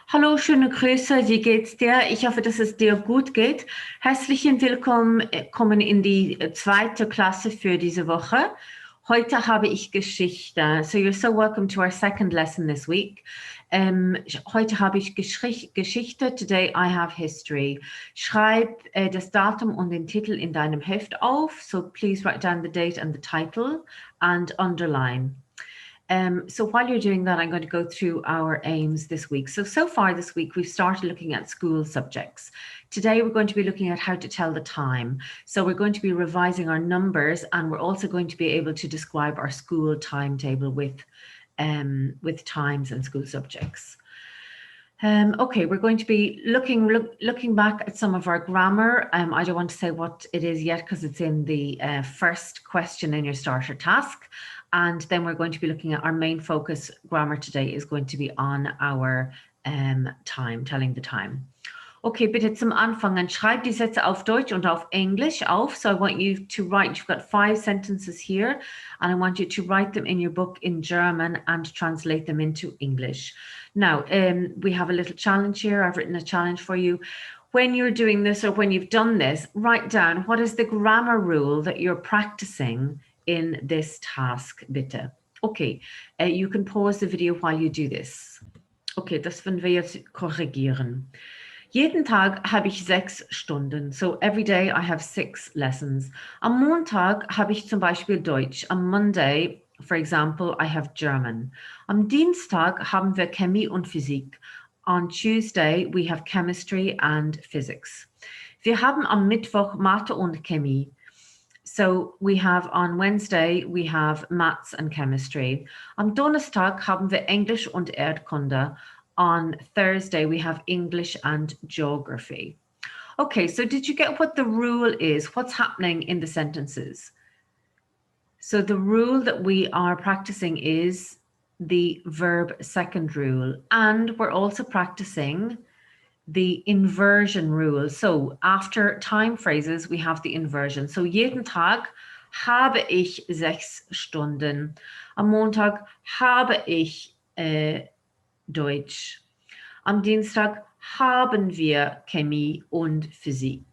Hallo, schöne Grüße, wie geht's dir? Ich hoffe, dass es dir gut geht. Herzlichen Willkommen in die zweite Klasse für diese Woche. Heute habe ich Geschichte. So you're so welcome to our second lesson this week. Heute habe ich Geschichte. Today I have history. Schreib das Datum und den Titel in deinem Heft auf. So please write down the date and the title and underline. So while you're doing that, I'm going to go through our aims this week. So far this week, we've started looking at school subjects. Today, we're going to be looking at how to tell the time. So we're going to be revising our numbers, and we're also going to be able to describe our school timetable with times and school subjects. Okay, we're going to be looking back at some of our grammar. I don't want to say what it is yet because it's in the first question in your starter task. And then we're going to be looking at our main focus. Grammar today is going to be on our time, telling the time. Okay, bitte zum Anfangen. Schreib die Sätze auf Deutsch und auf Englisch auf. So I want you to write, you've got 5 sentences here, and I want you to write them in your book in German and translate them into English. Now, we have a little challenge here. I've written a challenge for you. When you're doing this or when you've done this, write down what is the grammar rule that you're practicing in this task, bitte. Okay, you can pause the video while you do this. Okay, das werden wir jetzt korrigieren. Jeden Tag habe ich 6 Stunden. So every day I have 6 lessons. Am Montag habe ich zum Beispiel Deutsch. Am Monday, for example, I have German. Am Dienstag haben wir Chemie und Physik. On Tuesday, we have chemistry and physics. Wir haben am Mittwoch Mathe und Chemie. So we have on Wednesday, we have maths and chemistry. Am Donnerstag haben wir Englisch und Erdkunde. On Thursday, we have English and geography. Okay, so did you get what the rule is? What's happening in the sentences? So the rule that we are practicing is the verb second rule, and we're also practicing the inversion rule. So after time phrases, we have the inversion. So jeden Tag habe ich 6 Stunden. Am Montag habe ich Deutsch. Am Dienstag haben wir Chemie und Physik.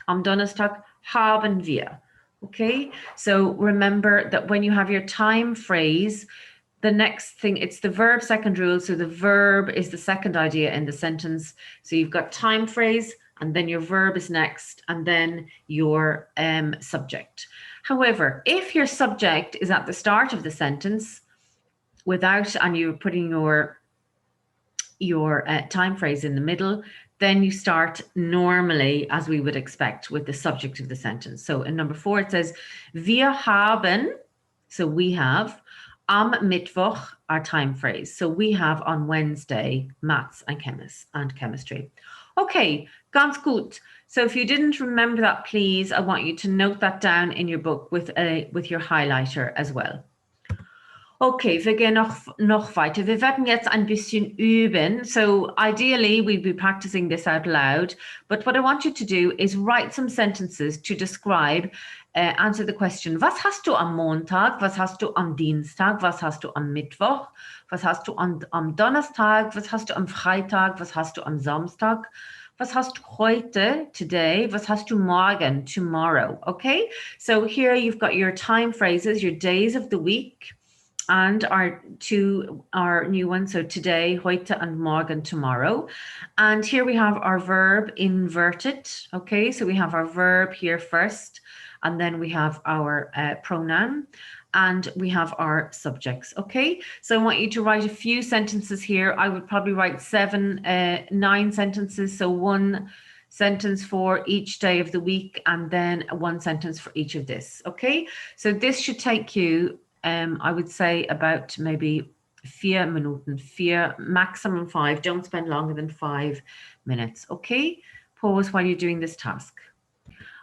Am Donnerstag haben wir. Okay, so remember that when you have your time phrase, the next thing, it's the verb second rule. So the verb is the second idea in the sentence. So you've got time phrase, and then your verb is next, and then your subject. However, if your subject is at the start of the sentence without, and you're putting your time phrase in the middle, then you start normally, as we would expect, with the subject of the sentence. So in number 4, it says, wir haben, so we have, am Mittwoch, our time phrase. So we have on Wednesday, maths and chemistry. Okay, ganz gut. So if you didn't remember that, please, I want you to note that down in your book with your highlighter as well. Okay, wir gehen noch weiter. Wir werden jetzt ein bisschen üben. So ideally, we'd be practicing this out loud. But what I want you to do is write some sentences to describe, answer the question, was hast du am Montag? Was hast du am Dienstag? Was hast du am Mittwoch? Was hast du am Donnerstag? Was hast du am Freitag? Was hast du am Samstag? Was hast du heute, today? Was hast du morgen, tomorrow? Okay, so here you've got your time phrases, your days of the week, and our new ones, so today, heute, and morgen, tomorrow. And here we have our verb inverted. Okay, so we have our verb here first, and then we have our pronoun, and we have our subjects. Okay, so I want you to write a few sentences here. I would probably write 9 sentences, so 1 sentence for each day of the week, and then 1 sentence for each of this. Okay, so this should take you I would say about maybe 4 Minuten, 4, maximum 5. Don't spend longer than 5 minutes. Okay, pause while you're doing this task.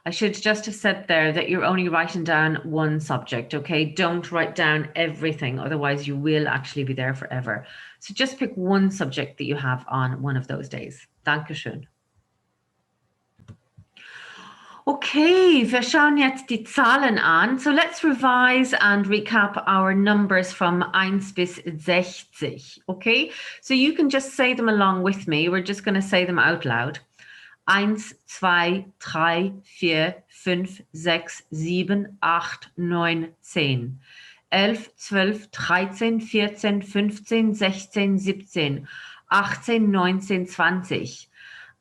I should just have said there that you're only writing down 1 subject. Okay, don't write down everything, otherwise you will actually be there forever. So just pick 1 subject that you have on one of those days. Dankeschön. Okay, wir schauen jetzt die Zahlen an. So let's revise and recap our numbers from 1 bis 60. Okay, so you can just say them along with me. We're just going to say them out loud. 1, 2, 3, 4, 5, 6, 7, 8, 9, 10. 11, 12, 13, 14, 15, 16, 17, 18, 19, 20.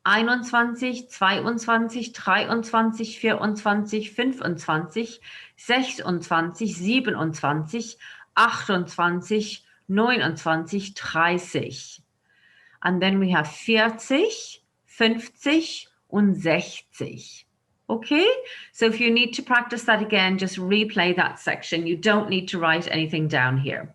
21, 22, 23, 24, 25, 26, 27, 28, 29, 30. And then we have 40, 50 und 60. Okay, so if you need to practice that again, just replay that section. You don't need to write anything down here.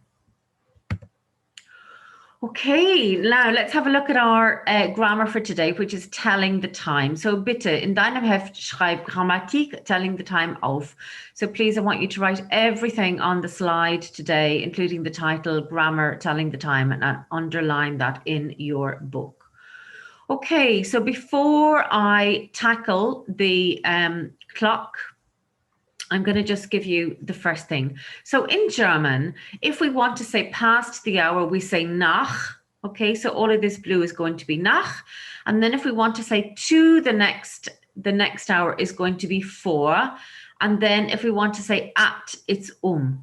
Okay, now let's have a look at our grammar for today, which is telling the time. So bitte, in deinem Heft schreib Grammatik, telling the time auf. So please, I want you to write everything on the slide today, including the title, grammar, telling the time, and underline that in your book. Okay, so before I tackle the clock, I'm going to just give you the first thing. So in German, if we want to say past the hour, we say nach. Okay, so all of this blue is going to be nach. And then if we want to say to the next hour is going to be vor. And then if we want to say at, it's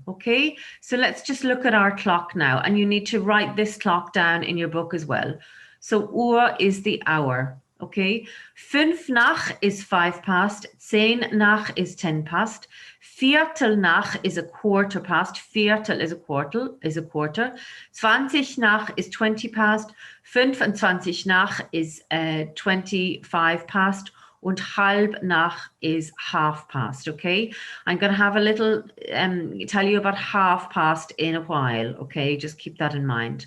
okay? So let's just look at our clock now. And you need to write this clock down in your book as well. So Uhr is the hour. Okay, 5 nach is 5 past, 10 nach is 10 past, Viertel nach is a quarter past, Viertel is a quarter, 20 nach is 20 past, 25 nach is 25 past, und halb nach is half past, okay? I'm going to have a little, tell you about half past in a while, okay? Just keep that in mind.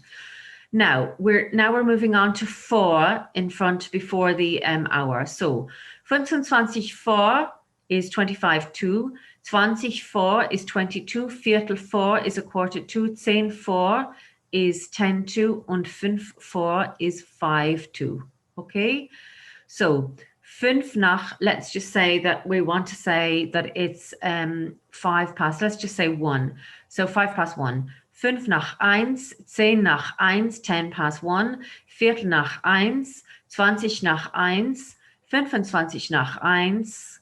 Now we're moving on to vor in front before the hour. So 25 vor is 25 to, 20 vor is 22, Viertel vor is a quarter to, 10 vor is 10 to, und 5 vor is 5 to. Okay, so 5 nach, let's just say that we want to say that it's 5 past, let's just say 1. So 5 past 1. 5 nach 1, 10 nach 1, 10 past 1, Viertel nach 1, 20 nach 1, 25 nach 1.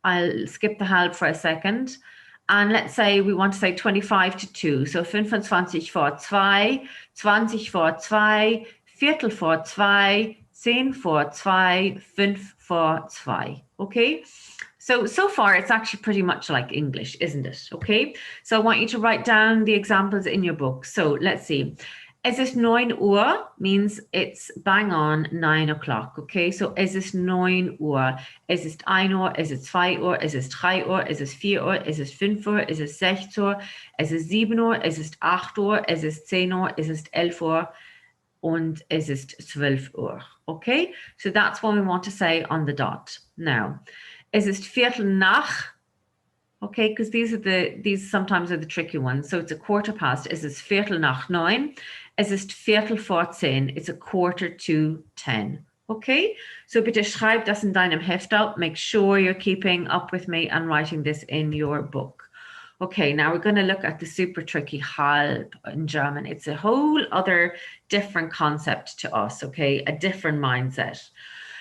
I'll skip the halb for a second. And let's say we want to say 25 to 2. So 25 vor 2, 20 vor 2, Viertel vor 2, 10 vor 2, 5 vor 2. Okay? So far, it's actually pretty much like English, isn't it? Okay, so I want you to write down the examples in your book. So let's see. Es ist 9 Uhr means it's bang on 9 o'clock. Okay, so es ist 9 Uhr. Es ist 1 Uhr, es ist 2 Uhr, es ist 3 Uhr, es ist 4 Uhr, es ist 5 Uhr, es ist 6 Uhr, es ist 7 Uhr, es ist 8 Uhr, es ist 10 Uhr, es ist 11 Uhr, und es ist 12 Uhr. Okay, so that's what we want to say on the dot. Now, es ist Viertel nach, okay, because these sometimes are the tricky ones. So it's a quarter past. Es ist Viertel nach 9. Es ist Viertel vor 10. It's a quarter to 10. Okay, so bitte schreib das in deinem Heft out. Make sure you're keeping up with me and writing this in your book. Okay, now we're going to look at the super tricky halb in German. It's a whole other different concept to us, okay, a different mindset.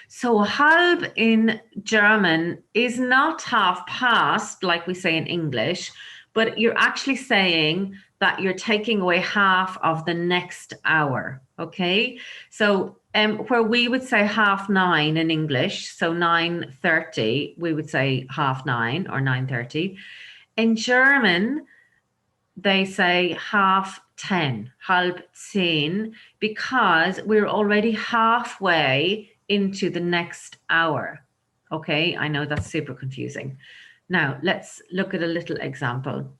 So halb in German is not half past, like we say in English, but you're actually saying that you're taking away half of the next hour, okay? So where we would say 9:30 in English, so 9:30, we would say 9:30 or 9:30. In German, they say 10:30, halb 10, because we're already halfway into the next hour. Okay, I know that's super confusing. Now, let's look at a little example.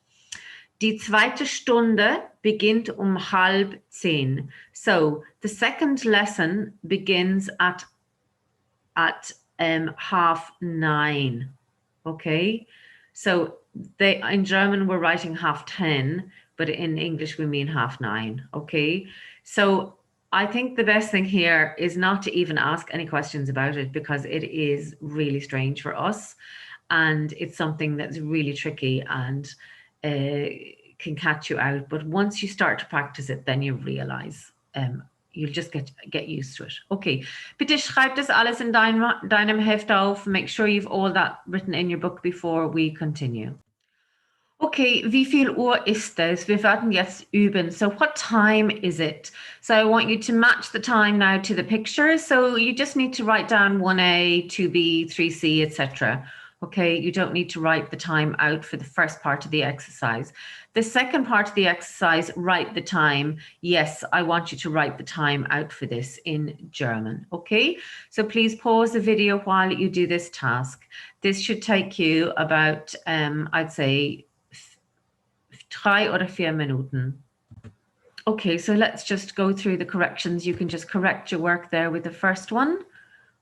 Die zweite Stunde beginnt 9:30. So the second lesson begins at 9:30. Okay, so in German we're writing 9:30, but in English we mean 9:30. Okay, so I think the best thing here is not to even ask any questions about it because it is really strange for us and it's something that's really tricky and can catch you out. But once you start to practice it, then you realize you'll just get used to it. Okay, bitte schreib das alles in deinem Heft auf. Make sure you've all that written in your book before we continue. Okay, wie viel Uhr ist es? Wir werden jetzt üben. So what time is it? So I want you to match the time now to the picture. So you just need to write down 1A, 2B, 3C, etc. Okay, you don't need to write the time out for the first part of the exercise. The second part of the exercise, write the time. Yes, I want you to write the time out for this in German. Okay, so please pause the video while you do this task. This should take you about, I'd say, 3 oder 4 Minuten. Okay, so let's just go through the corrections. You can just correct your work there with the first one.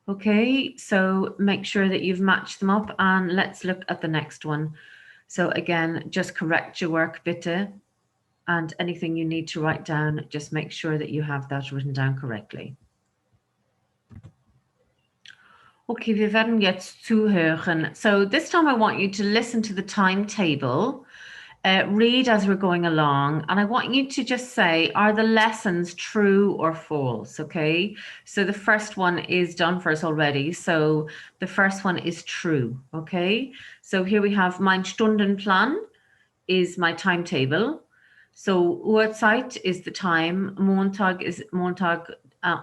Okay, so make sure that you've matched them up and let's look at the next one. So again, just correct your work bitte and anything you need to write down, just make sure that you have that written down correctly. Okay, wir werden jetzt zuhören. So this time I want you to listen to the timetable. Read as we're going along, and I want you to just say, are the lessons true or false? Okay, so the first one is done for us already. So the first one is true. Okay, so here we have mein Stundenplan is my timetable. So Uhrzeit is the time. Montag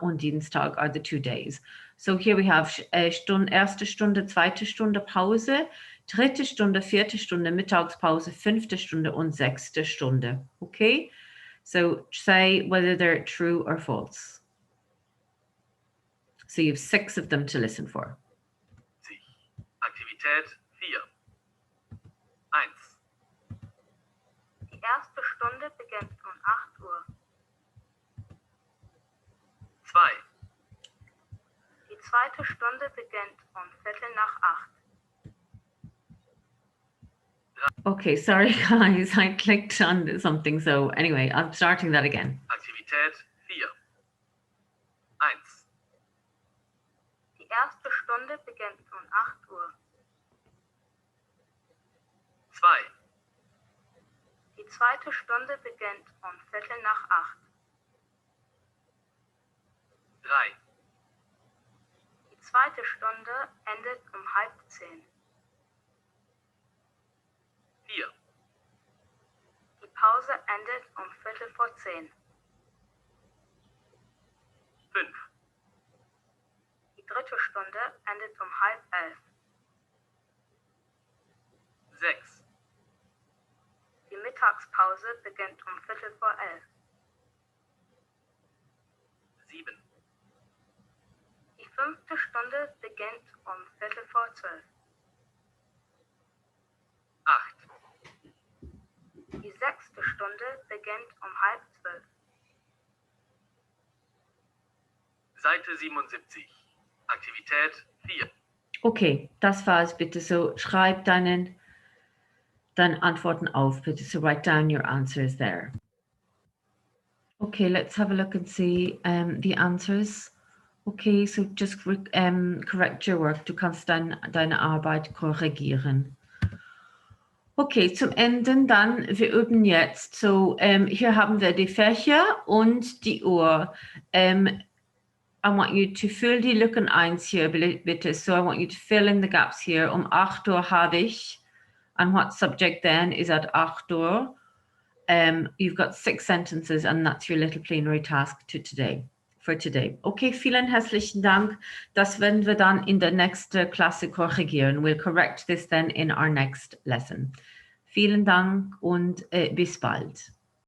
und Dienstag are the 2 days. So here we have erste Stunde, zweite Stunde Pause. Dritte Stunde, vierte Stunde, Mittagspause, fünfte Stunde und sechste Stunde. Okay? So say whether they're true or false. So you have 6 of them to listen for. Aktivität 4. 1. Die erste Stunde beginnt um 8 Uhr. 2. Die zweite Stunde beginnt um 7:15. Okay, sorry guys, I clicked on something. So anyway, I'm starting that again. Aktivität 4. 1. Die erste Stunde beginnt um 8 Uhr. 2. Die zweite Stunde beginnt um 7:15. 3. Die zweite Stunde endet um 9:30. 4. Die Pause endet um 10:15. 5. Die dritte Stunde endet um 10:30. 6. Die Mittagspause beginnt um 11:15. 7. Die fünfte Stunde beginnt um 11:45. 8. Die sechste Stunde beginnt um 11:30. Seite 77. Aktivität 4. Okay, das war's bitte. So schreib deine Antworten auf bitte. So write down your answers there. Okay, let's have a look and see the answers. Okay, so just correct your work. Du kannst deine Arbeit korrigieren. Okay, zum Ende dann, wir üben jetzt. So, hier haben wir die Fächer und die Uhr. I want you to fill die Lücken 1 hier, bitte. So I want you to fill in the gaps here. Um 8 Uhr habe ich. And what subject then is at 8 Uhr. You've got 6 sentences and that's your little plenary task for today. Okay, vielen herzlichen Dank. Das werden wir dann in der nächsten Klasse korrigieren. We'll correct this then in our next lesson. Vielen Dank und bis bald.